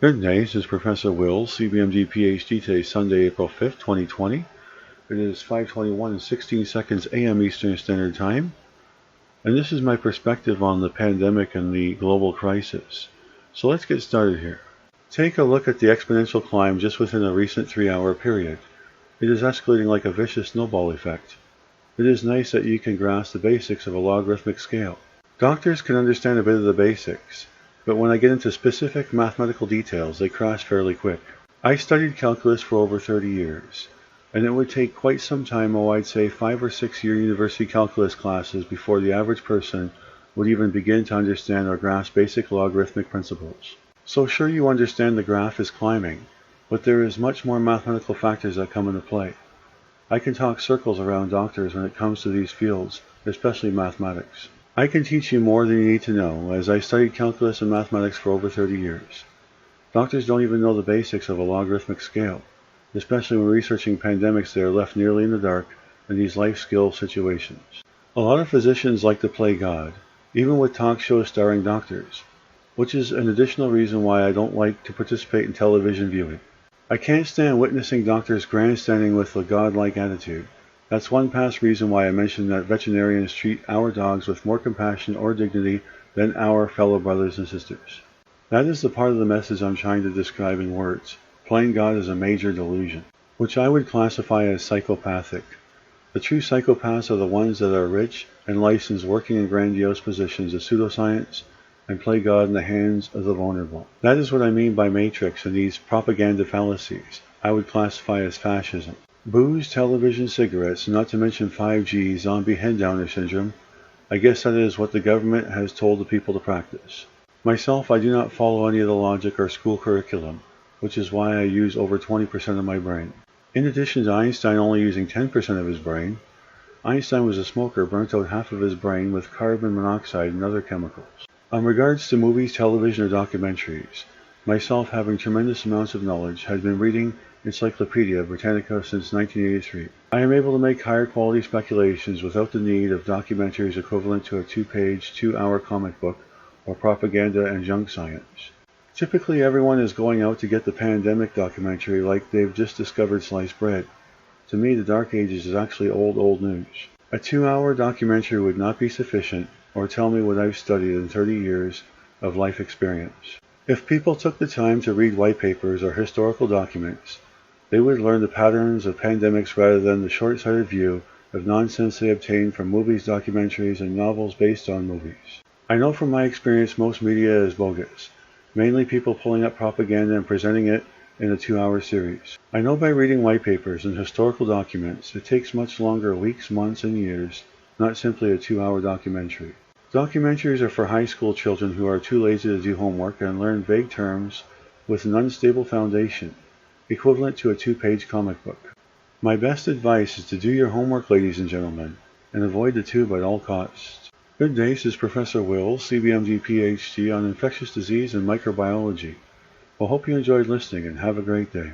Good day, this is Professor Will, CBMD PhD. Today is Sunday, April 5th, 2020. It is 5:21 and 16 seconds a.m. Eastern Standard Time. And this is my perspective on the pandemic and the global crisis. So let's get started here. Take a look at the exponential climb just within a recent 3-hour period. It is escalating like a vicious snowball effect. It is nice that you can grasp the basics of a logarithmic scale. Doctors can understand a bit of the basics, but when I get into specific mathematical details, they crash fairly quick. I studied calculus for over 30 years, and it would take quite some time, I'd say 5 or 6 year university calculus classes before the average person would even begin to understand or grasp basic logarithmic principles. So sure, you understand the graph is climbing, but there is much more mathematical factors that come into play. I can talk circles around doctors when it comes to these fields, especially mathematics. I can teach you more than you need to know, as I studied calculus and mathematics for over 30 years. Doctors don't even know the basics of a logarithmic scale, especially when researching pandemics. They are left nearly in the dark in these life skill situations. A lot of physicians like to play God, even with talk shows starring doctors, which is an additional reason why I don't like to participate in television viewing. I can't stand witnessing doctors grandstanding with a godlike attitude. That's one past reason why I mentioned that veterinarians treat our dogs with more compassion or dignity than our fellow brothers and sisters. That is the part of the message I'm trying to describe in words. Playing God is a major delusion, which I would classify as psychopathic. The true psychopaths are the ones that are rich and licensed, working in grandiose positions of pseudoscience, and play God in the hands of the vulnerable. That is what I mean by matrix and these propaganda fallacies. I would classify as fascism. Booze, television, cigarettes, not to mention 5G, zombie head-downer syndrome. I guess that is what the government has told the people to practice. Myself, I do not follow any of the logic or school curriculum, which is why I use over 20% of my brain. In addition to Einstein only using 10% of his brain, Einstein was a smoker, burnt out half of his brain with carbon monoxide and other chemicals. In regards to movies, television, or documentaries, myself, having tremendous amounts of knowledge, had been reading Encyclopedia Britannica since 1983. I am able to make higher quality speculations without the need of documentaries equivalent to a 2-page, 2-hour comic book or propaganda and junk science. Typically everyone is going out to get the pandemic documentary like they've just discovered sliced bread. To me, the Dark Ages is actually old news. A 2-hour documentary would not be sufficient or tell me what I've studied in 30 years of life experience. If people took the time to read white papers or historical documents, they would learn the patterns of pandemics rather than the short-sighted view of nonsense they obtain from movies, documentaries, and novels based on movies. I know from my experience most media is bogus, mainly people pulling up propaganda and presenting it in a 2-hour series. I know by reading white papers and historical documents, it takes much longer, weeks, months, and years, not simply a 2-hour documentary. Documentaries are for high school children who are too lazy to do homework and learn vague terms with an unstable foundation, equivalent to a 2-page comic book. My best advice is to do your homework, ladies and gentlemen, and avoid the tube at all costs. Good day, this is Professor Will, CBMD PhD, on infectious disease and microbiology. Well, hope you enjoyed listening and have a great day.